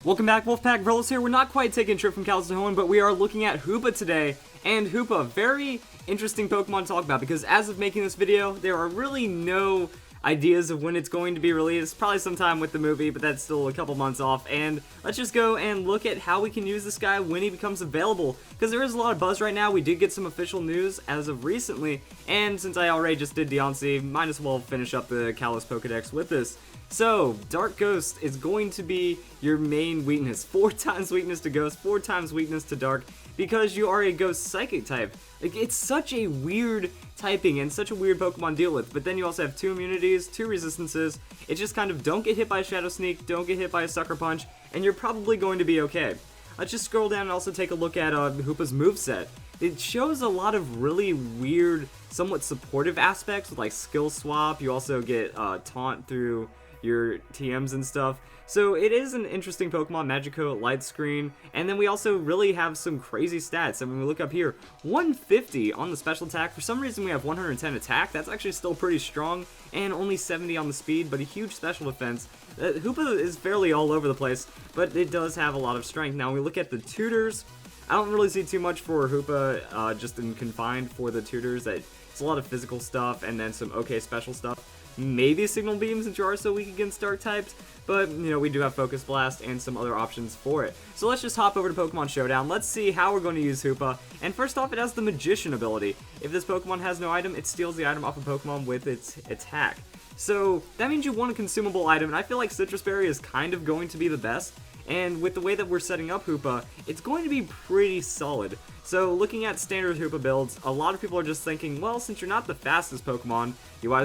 Welcome back, Wolfpack Verlis here. We're not quite taking a trip from Kalos to Hoenn, but we are looking at Hoopa today. And Hoopa, very interesting Pokemon to talk about because as of making this video, there are really no ideas of when it's going to be released. Probably sometime with the movie, but that's still a couple months off. And let's just go and look at how we can use this guy when he becomes available, because there is a lot of buzz right now. We did get some official news as of recently, and since I already just did Deontay, might as well finish up the Kalos Pokedex with this. So, Dark Ghost is going to be your main weakness. 4 times weakness to Ghost, 4 times weakness to Dark, because you are a Ghost Psychic type. Like, it's such a weird typing and such a weird Pokemon to deal with, but then you also have 2 immunities, 2 resistances. It's just kind of don't get hit by a Shadow Sneak, don't get hit by a Sucker Punch, and you're probably going to be okay. Let's just scroll down and also take a look at Hoopa's moveset. It shows a lot of really weird, somewhat supportive aspects with like skill swap. You also get taunt through your TMs and stuff. So it is an interesting Pokemon, Magico, Light Screen, and then we also really have some crazy stats. And when we look up here, 150 on the special attack. For some reason we have 110 attack. That's actually still pretty strong, and only 70 on the speed, but a huge special defense. Hoopa is fairly all over the place, but it does have a lot of strength. Now we look at the tutors. I don't really see too much for Hoopa, just in confined for the tutors. It's a lot of physical stuff and then some okay special stuff. Maybe Signal Beam since you are so weak against Dark types, but, you know, we do have Focus Blast and some other options for it. So let's just hop over to Pokemon Showdown. Let's see how we're going to use Hoopa. And first off, it has the Magician ability. If this Pokemon has no item, it steals the item off a Pokemon with its attack. So that means you want a consumable item, and I feel like Citrus Berry is kind of going to be the best. And with the way that we're setting up Hoopa, it's going to be pretty solid. So looking at standard Hoopa builds, a lot of people are just thinking, well, since you're not the fastest Pokemon, you might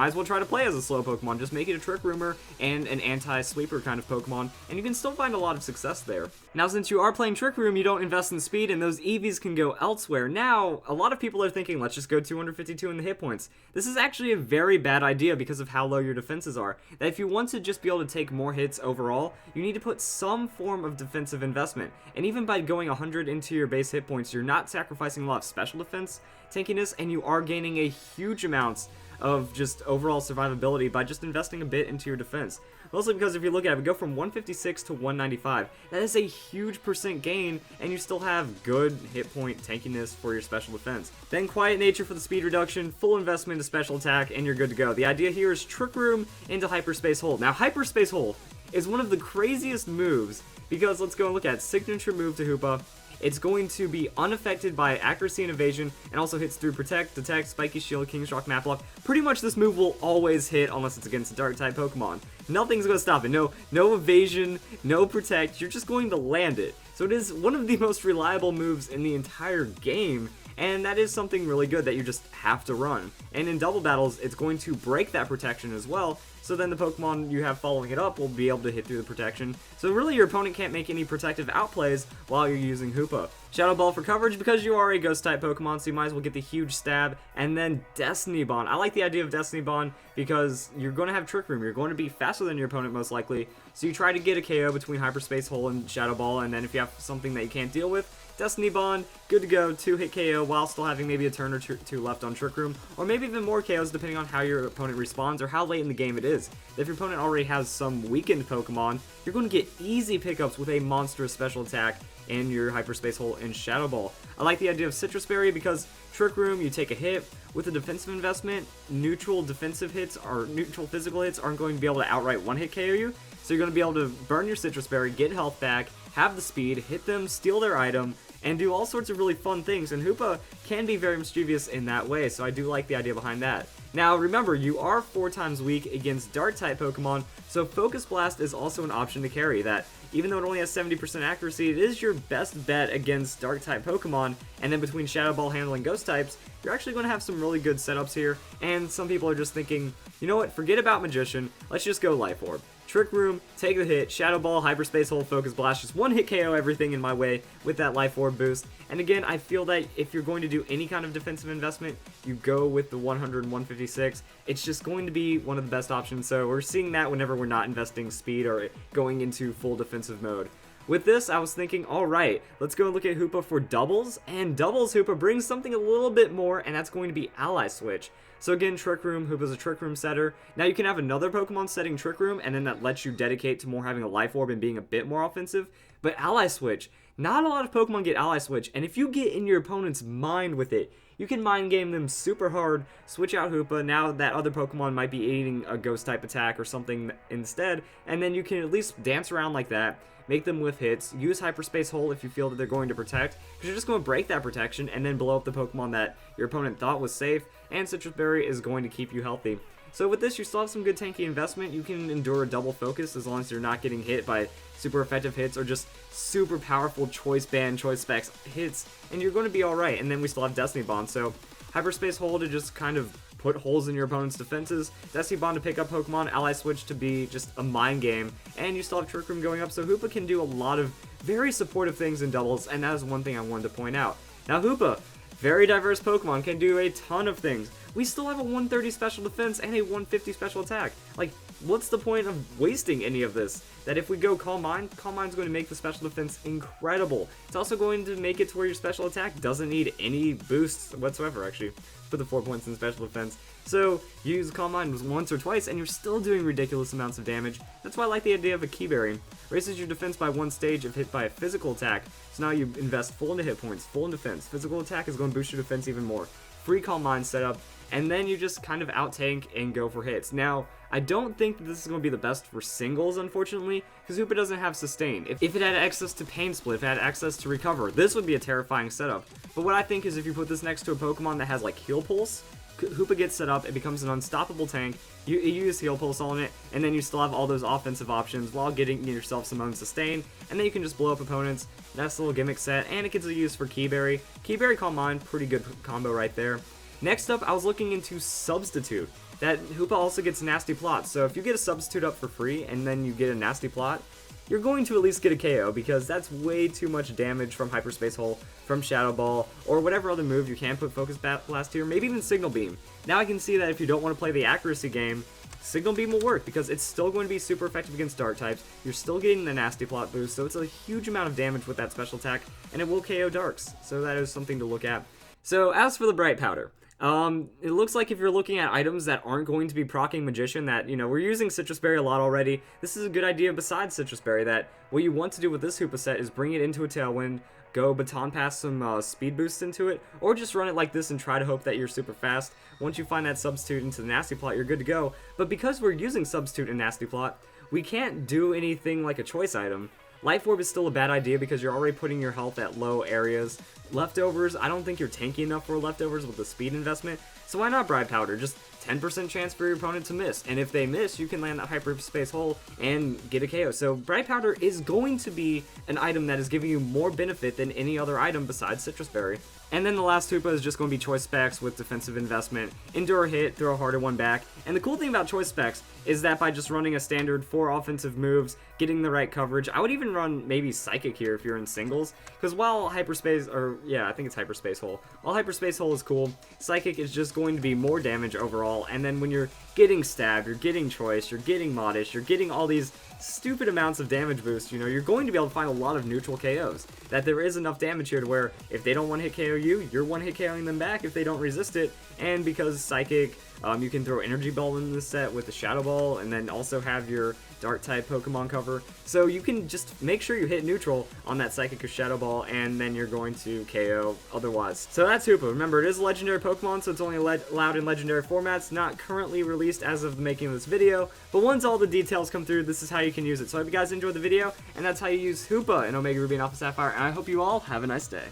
as well try to play as a slow Pokemon. Just make it a Trick Roomer and an anti-sweeper kind of Pokemon, and you can still find a lot of success there. Now, since you are playing Trick Room, you don't invest in speed, and those EVs can go elsewhere. Now, a lot of people are thinking, let's just go 252 in the hit points. This is actually a very bad idea because of how low your defenses are. That if you want to just be able to take more hits overall, you need to put some form of defensive investment. And even by going 100 into your base hit points, you're not sacrificing a lot of special defense, tankiness, and you are gaining a huge amount of just overall survivability by just investing a bit into your defense. Mostly because if you look at it, we go from 156 to 195. That is a huge percent gain, and you still have good hit point tankiness for your special defense. Then Quiet Nature for the speed reduction, full investment into special attack, and you're good to go. The idea here is Trick Room into Hyperspace Hole. Now, Hyperspace Hole is one of the craziest moves because let's go and look at signature move to Hoopa. It's going to be unaffected by accuracy and evasion, and also hits through Protect, Detect, Spiky Shield, King's Rock, Map Lock. Pretty much this move will always hit unless it's against a Dark-type Pokemon. Nothing's going to stop it. No evasion, no Protect. You're just going to land it. So it is one of the most reliable moves in the entire game, and that is something really good that you just have to run. And in double battles, it's going to break that protection as well, so then the Pokemon you have following it up will be able to hit through the protection. So really your opponent can't make any protective outplays while you're using Hoopa. Shadow Ball for coverage because you are a Ghost type Pokemon, so you might as well get the huge stab. And then Destiny Bond. I like the idea of Destiny Bond because you're going to have Trick Room. You're going to be faster than your opponent most likely. So you try to get a KO between Hyperspace Hole and Shadow Ball, and then if you have something that you can't deal with, Destiny Bond, good to go, 2-hit KO while still having maybe a turn or two left on Trick Room, or maybe even more KOs depending on how your opponent responds or how late in the game it is. If your opponent already has some weakened Pokemon, you're going to get easy pickups with a monstrous special attack in your Hyperspace Hole and Shadow Ball. I like the idea of Citrus Berry because Trick Room, you take a hit. With a defensive investment, neutral defensive hits or neutral physical hits aren't going to be able to outright one-hit KO you, so you're going to be able to burn your Citrus Berry, get health back, have the speed, hit them, steal their item, and do all sorts of really fun things, and Hoopa can be very mischievous in that way, so I do like the idea behind that. Now, remember, you are 4 times weak against Dark-type Pokemon, so Focus Blast is also an option to carry that. Even though it only has 70% accuracy, it is your best bet against Dark-type Pokemon, and then between Shadow Ball handling Ghost types, you're actually going to have some really good setups here, and some people are just thinking, you know what, forget about Magician, let's just go Life Orb. Trick Room, take the hit, Shadow Ball, Hyperspace Hole, Focus Blast, just one hit KO everything in my way with that Life Orb boost. And again, I feel that if you're going to do any kind of defensive investment, you go with the 100 and 156. It's just going to be one of the best options, so we're seeing that whenever we're not investing speed or going into full defensive mode. with this, I was thinking, alright, let's go and look at Hoopa for doubles, and doubles Hoopa brings something a little bit more, and that's going to be Ally Switch. So again, Trick Room, Hoopa's a Trick Room setter. Now you can have another Pokemon setting Trick Room, and then that lets you dedicate to more having a Life Orb and being a bit more offensive. But Ally Switch, not a lot of Pokemon get Ally Switch, and if you get in your opponent's mind with it, you can mind game them super hard, switch out Hoopa, now that other Pokemon might be eating a ghost type attack or something instead, and then you can at least dance around like that, make them with hits, use Hyperspace Hole if you feel that they're going to protect, because you're just going to break that protection and then blow up the Pokemon that your opponent thought was safe, and Citrus Berry is going to keep you healthy. So with this, you still have some good tanky investment. You can endure a double focus as long as you're not getting hit by super effective hits or just super powerful choice band, choice specs hits, and you're going to be alright. And then we still have Destiny Bond, so Hyperspace Hole to just kind of put holes in your opponent's defenses, Destiny Bond to pick up Pokemon, Ally Switch to be just a mind game, and you still have Trick Room going up, so Hoopa can do a lot of very supportive things in doubles, and that is one thing I wanted to point out. Now Hoopa, very diverse Pokemon, can do a ton of things. We still have a 130 special defense and a 150 special attack. Like, what's the point of wasting any of this? That if we go Calm Mind's going to make the special defense incredible. It's also going to make it to where your special attack doesn't need any boosts whatsoever, actually, for the 4 points in special defense. So, you use Calm Mind once or twice, and you're still doing ridiculous amounts of damage. That's why I like the idea of a Key Berry. Raises your defense by 1 stage if hit by a physical attack, so now you invest full into hit points, full in defense. Physical attack is going to boost your defense even more. Free Calm Mind setup, and then you just kind of out-tank and go for hits. Now, I don't think that this is going to be the best for singles, unfortunately, because Hoopa doesn't have Sustain. If it had access to Pain Split, if it had access to Recover, this would be a terrifying setup. But what I think is if you put this next to a Pokemon that has, like, Heal Pulse, Hoopa gets set up, it becomes an unstoppable tank, you use Heal Pulse on it, and then you still have all those offensive options while getting yourself some own Sustain, and then you can just blow up opponents. That's a little gimmick set, and it gets a use for Key Berry. Key Berry, Calm Mind, pretty good combo right there. Next up, I was looking into Substitute. That Hoopa also gets Nasty Plot, so if you get a Substitute up for free and then you get a Nasty Plot, you're going to at least get a KO, because that's way too much damage from Hyperspace Hole, from Shadow Ball, or whatever other move you can put Focus Blast here, maybe even Signal Beam. Now I can see that if you don't want to play the accuracy game, Signal Beam will work, because it's still going to be super effective against Dark types, you're still getting the Nasty Plot boost, so it's a huge amount of damage with that special attack, and it will KO Darks, so that is something to look at. So as for the Bribe Powder, it looks like if you're looking at items that aren't going to be proccing Magician, that, you know, we're using Citrus Berry a lot already, this is a good idea besides Citrus Berry, that what you want to do with this Hoopa set is bring it into a Tailwind, go Baton Pass some speed boosts into it, or just run it like this and try to hope that you're super fast. Once you find that Substitute into the Nasty Plot, you're good to go. But because we're using Substitute and Nasty Plot, we can't do anything like a choice item. Life Orb is still a bad idea because you're already putting your health at low areas. Leftovers, I don't think you're tanky enough for leftovers with the speed investment, so why not Bribe Powder? Just 10% chance for your opponent to miss, and if they miss, you can land that Hyperspace Hole and get a KO. So Bribe Powder is going to be an item that is giving you more benefit than any other item besides Citrus Berry. And then the last Hoopa is just going to be Choice Specs with defensive investment, endure a hit, throw a harder one back. And the cool thing about Choice Specs is that by just running a standard 4 offensive moves, getting the right coverage, I would even run maybe Psychic here if you're in singles, because while Hyperspace, or yeah, I think it's Hyperspace Hole. While Hyperspace Hole is cool, Psychic is just going to be more damage overall, and then when you're getting stabbed, you're getting choice, you're getting modish, you're getting all these stupid amounts of damage boosts, you know, you're going to be able to find a lot of neutral KOs. That there is enough damage here to where if they don't one-hit KO you, you're one-hit KOing them back if they don't resist it, and because Psychic, you can throw Energy Ball in this set with the Shadow Ball, and then also have your Dark-type Pokemon cover, so you can just make sure you hit neutral on that Psychic or Shadow Ball, and then you're going to KO otherwise. So that's Hoopa. Remember, it is a legendary Pokemon, so it's only allowed in legendary formats, not currently released as of the making of this video, but once all the details come through, this is how you can use it. So I hope you guys enjoyed the video, and that's how you use Hoopa in Omega Ruby and Alpha Sapphire, and I hope you all have a nice day.